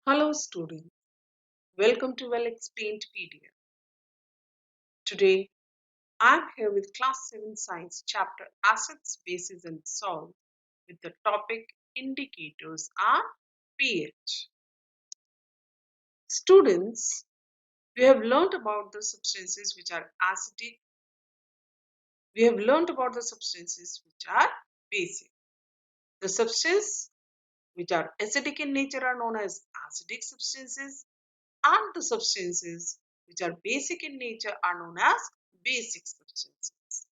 Hello students, welcome to Well Explained PDF. Today I'm here with Class 7 Science chapter Acids, Bases and Salts with the topic Indicators and pH. Students, we have learned about the substances which are acidic. We have learned about the substances which are basic. The substances which are acidic in nature are known as acidic substances, and the substances which are basic in nature are known as basic substances.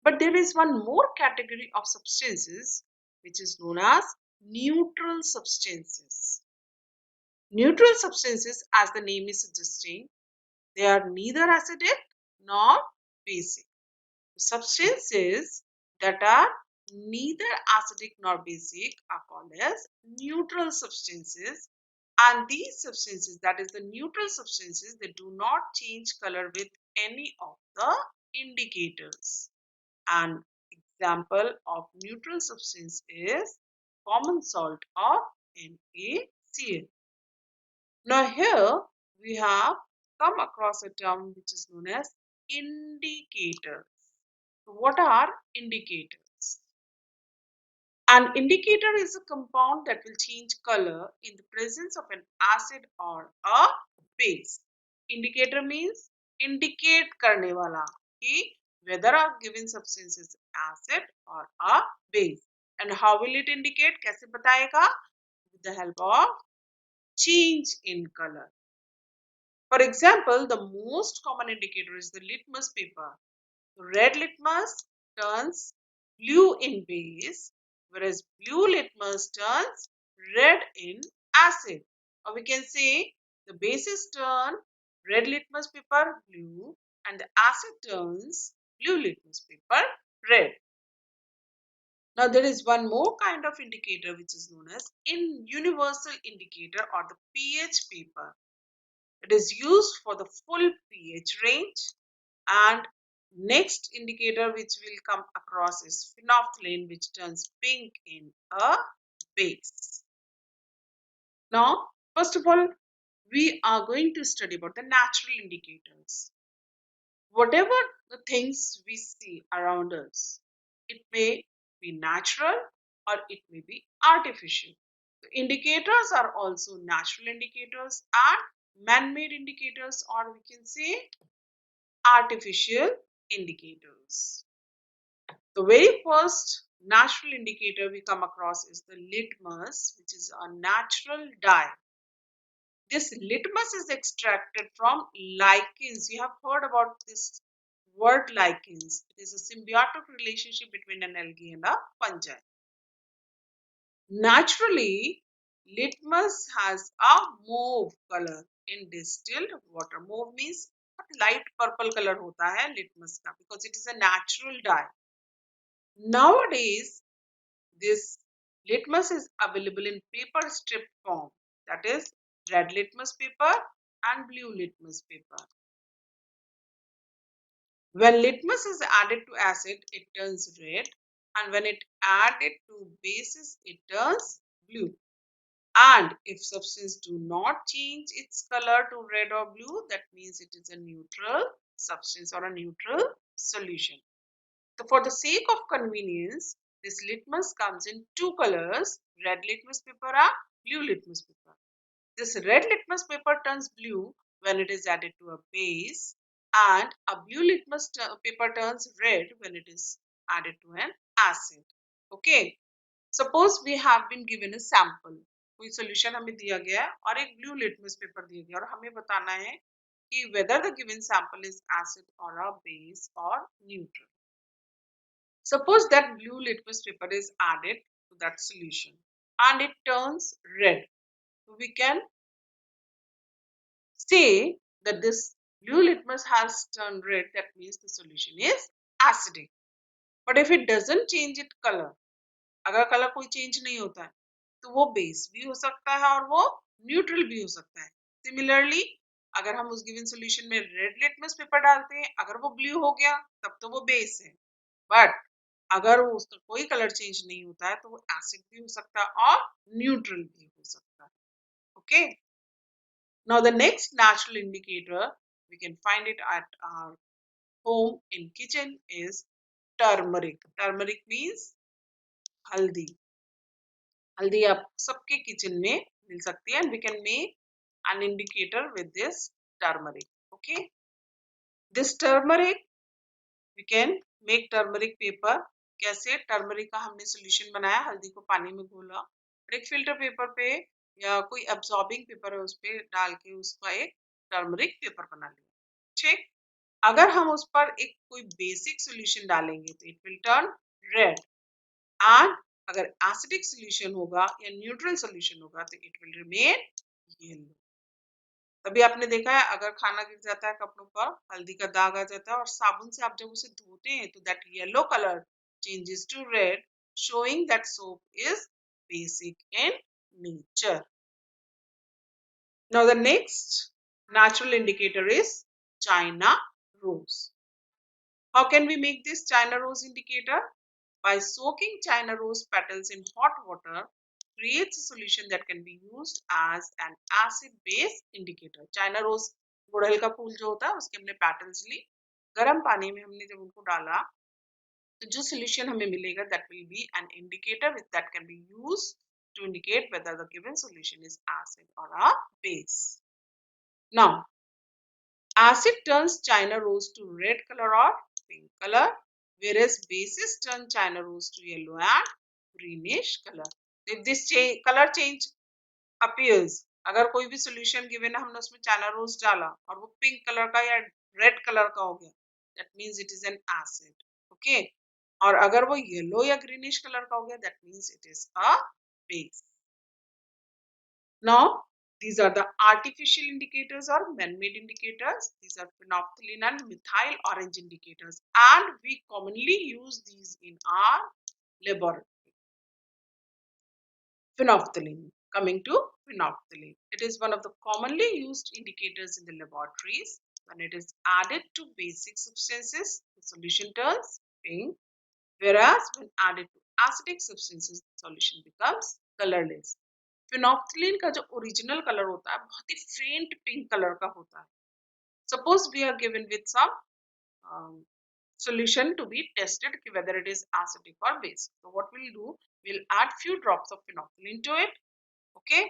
But there is one more category of substances which is known as neutral substances. Neutral substances, as the name is suggesting, they are neither acidic nor basic. Substances that are neither acidic nor basic are called as neutral substances, and these substances, that is the neutral substances, they do not change color with any of the indicators. An example of neutral substance is common salt or NaCl. Now here we have come across a term which is known as indicators. What are indicators? An indicator is a compound that will change color in the presence of an acid or a base. Indicator means indicate करने वाला कि whether a given substance is acid or a base. And how will it indicate? कैसे बताएगा? With the help of change in color. For example, the most common indicator is the litmus paper. Red litmus turns blue in base, whereas blue litmus turns red in acid. Or we can say the bases turn red litmus paper blue and the acid turns blue litmus paper red. Now there is one more kind of indicator which is known as universal indicator or the pH paper. It is used for the full pH range. And next indicator which will come across is phenolphthalein, which turns pink in a base. Now, first of all, we are going to study about the natural indicators. Whatever the things we see around us, it may be natural or it may be artificial. The indicators are also natural indicators and man-made indicators, or we can say artificial indicators. The very first natural indicator we come across is the litmus, which is a natural dye. This litmus is extracted from lichens. You have heard about this word lichens. It is a symbiotic relationship between an algae and a fungi. Naturally, litmus has a mauve color in distilled water. Mauve means light purple color hota hai litmus ka, because it is a natural dye. Nowadays, this litmus is available in paper strip form, that is red litmus paper and blue litmus paper. When litmus is added to acid, it turns red, and when it added to bases, it turns blue. And if substance do not change its color to red or blue, that means it is a neutral substance or a neutral solution. So for the sake of convenience, this litmus comes in two colors, red litmus paper and blue litmus paper. This red litmus paper turns blue when it is added to a base, and a blue litmus paper turns red when it is added to an acid. Okay. Suppose we have been given a sample. कोई solution हमें दिया गया है और एक blue litmus paper दिया गया और हमें बताना है कि whether the given sample is acid or a base or neutral. Suppose that blue litmus paper is added to that solution and it turns red. So we can say that this blue litmus has turned red, that means the solution is acidic. But if it doesn't change its color, अगर colour कोई change नहीं होता है तो वो base भी हो सकता है और वो न्यूट्रल भी हो सकता है. सिमिलरली अगर हम उस गिवन सॉल्यूशन में रेड लिटमस पेपर डालते हैं, अगर वो ब्लू हो गया तब तो वो बेस है. बट अगर उसका कोई कलर चेंज नहीं होता है तो वो एसिड भी हो सकता है और न्यूट्रल भी हो सकता है. Okay. Now the next natural indicator we can find it at our home in kitchen is turmeric. Turmeric means haldi. हल्दी आप सबके किचन में मिल सकती है, and we can make an indicator with this turmeric. Okay, this turmeric we can make turmeric paper. कैसे? Turmeric का हमने solution बनाया, हल्दी को पानी में घोला और एक फिल्टर पेपर पे या कोई एब्जॉर्बिंग पेपर है उस पे डाल के उसका एक टर्मरिक पेपर बना लिया। ठीक, अगर हम उस पर एक कोई बेसिक सोल्यूशन डालेंगे तो it will turn red, and अगर एसिडिक सोल्यूशन होगा या न्यूट्रल सोल्यूशन होगा तो इट विल रिमेन येलो। तभी आपने देखा है अगर खाना गिर जाता है कपड़ों पर, हल्दी का दाग आ जाता है और साबुन से आप जब उसे धोते हैं तो that yellow colour changes to red, showing that soap is basic in nature. Now the next natural indicator is China rose. How can we make this China rose indicator? By soaking China rose petals in hot water creates a solution that can be used as an acid base indicator. China rose गुड़हल का फूल जो होता है उसके हमने petals ली, गर्म पानी में हमने जब उनको डाला तो जो solution हमें मिलेगा that will be an indicator that can be used to indicate whether the given solution is acid or a base. Now acid turns China rose to red color or pink color, whereas bases turn China rose to yellow and greenish color. If this color change appears, अगर कोई भी solution given है हमने उसमें China rose डाला और वो pink color का या red color का हो गया, that means it is an acid. Okay? और अगर वो yellow या greenish color का हो गया, that means it is a base. Now, these are the artificial indicators or man-made indicators. These are phenolphthalein and methyl orange indicators, and we commonly use these in our laboratory. Phenolphthalein. Coming to phenolphthalein, it is one of the commonly used indicators in the laboratories. When it is added to basic substances, the solution turns pink, whereas when added to acidic substances, the solution becomes colorless. Phenolphthalein का जो original colour होता है बहुत ही फेंट pink colour का होता है. Suppose we are given with some solution to be tested whether it is acidic or base. So what we'll do, we'll add few drops of phenolphthalein to it. Okay,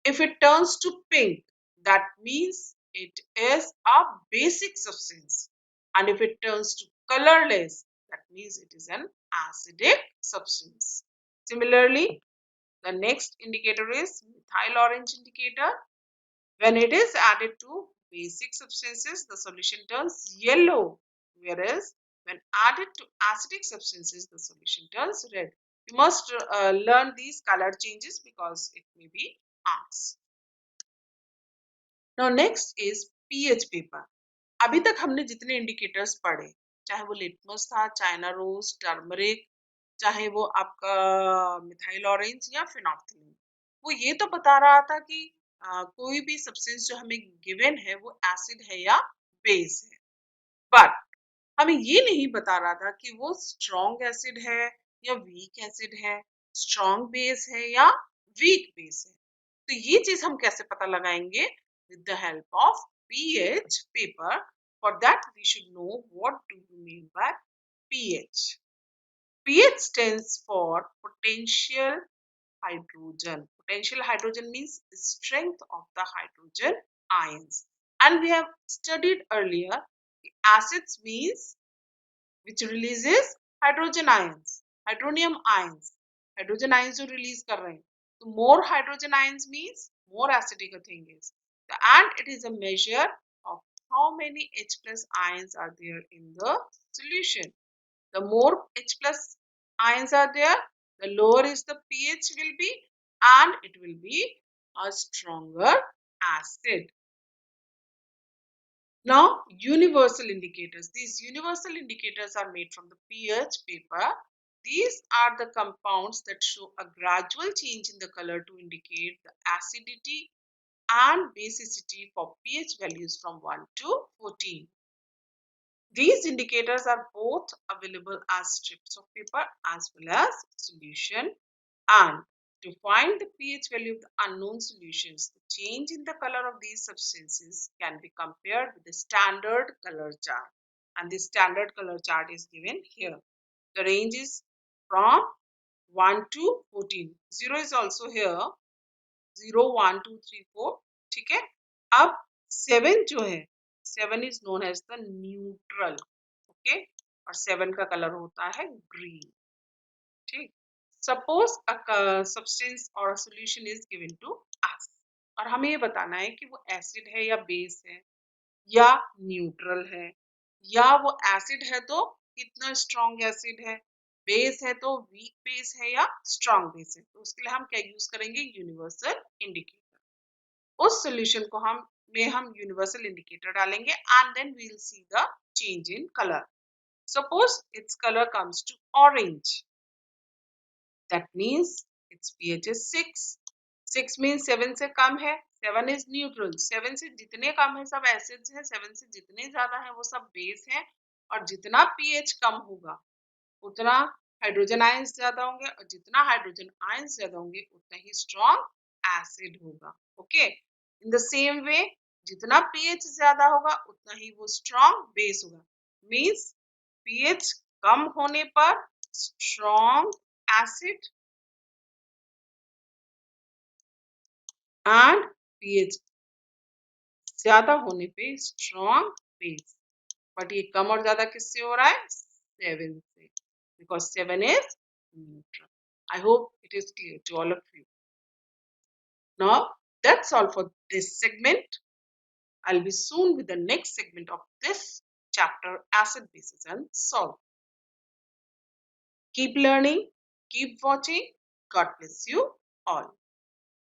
if it turns to pink, that means it is a basic substance, and if it turns to colorless, that means it is an acidic substance. Similarly, the next indicator is methyl orange indicator. When it is added to basic substances, the solution turns yellow, whereas when added to acidic substances, the solution turns red. You must learn these color changes because it may be asked. Now next is pH paper. अभी तक हमने जितने indicators पढ़े, चाहे वो litmus था, China rose, turmeric, चाहे वो आपका मिथाइल ऑरेंज या फिनोप्थलीन, वो ये तो बता रहा था कि कोई भी सब्सटेंस जो हमें गिवन है वो एसिड है या बेस है, बट हमें ये नहीं बता रहा था कि वो स्ट्रॉन्ग एसिड है या वीक एसिड है, स्ट्रॉन्ग बेस है या वीक बेस है. तो ये चीज हम कैसे पता लगाएंगे? with the help of pH paper. For that we should know what do you mean by pH. pH stands for potential hydrogen. Potential hydrogen means strength of the hydrogen ions. And we have studied earlier, acids means which releases hydrogen ions, hydronium ions. Hydrogen ions जो release कर रहे हैं. So more hydrogen ions means more acidic a thing is. And it is a measure of how many H plus ions are there in the solution. The more H plus ions are there, the lower is the pH will be, and it will be a stronger acid. Now, universal indicators. These universal indicators are made from the pH paper. These are the compounds that show a gradual change in the color to indicate the acidity and basicity for pH values from 1 to 14. These indicators are both available as strips of paper as well as solution, and To find the pH value of the unknown solutions, the change in the color of these substances can be compared with the standard color chart. And the standard color chart is given here. The range is from 1 to 14. 0 is also here. 0, 1, 2, 3, 4. ठीक है. अब 7 जो है, 7 is known as the neutral. Okay. और 7 का colour होता है green. ठीक. Suppose a substance or a solution is given to us. और हमें ये बताना है कि वो एसिड है या बेस है या न्यूट्रल है, या वो एसिड है तो कितना स्ट्रॉन्ग एसिड है, बेस है तो वीक बेस है या स्ट्रॉन्ग बेस है. तो उसके लिए हम क्या यूज करेंगे? Universal indicator. उस सॉल्यूशन को हम यूनिवर्सल इंडिकेटर डालेंगे and then we will see the change in colour. Suppose its colour comes to orange. That means its pH is 6. 6 means 7 से कम है. 7 is neutral. 7 से जितने कम है सब एसिड्स हैं. 7 से जितने ज्यादा है वो सब बेस हैं. और जितना pH कम होगा उतना हाइड्रोजन आयंस ज्यादा होंगे, और जितना हाइड्रोजन आयंस ज्यादा होंगे उतना ही स्ट्रॉन्ग एसिड होगा. Okay. In the same way जितना pH ज्यादा होगा उतना ही वो स्ट्रॉन्ग बेस होगा. मीन्स pH कम होने पर स्ट्रॉन्ग acid and pH ज्यादा होने पे strong base. बट ये कम और ज्यादा किससे हो रहा है? 7 से, because 7 is neutral. I hope it is clear to all of you. Now that's all for this segment. I'll be soon with the next segment of this chapter, acid, bases and salt. Keep learning, keep watching. God bless you all.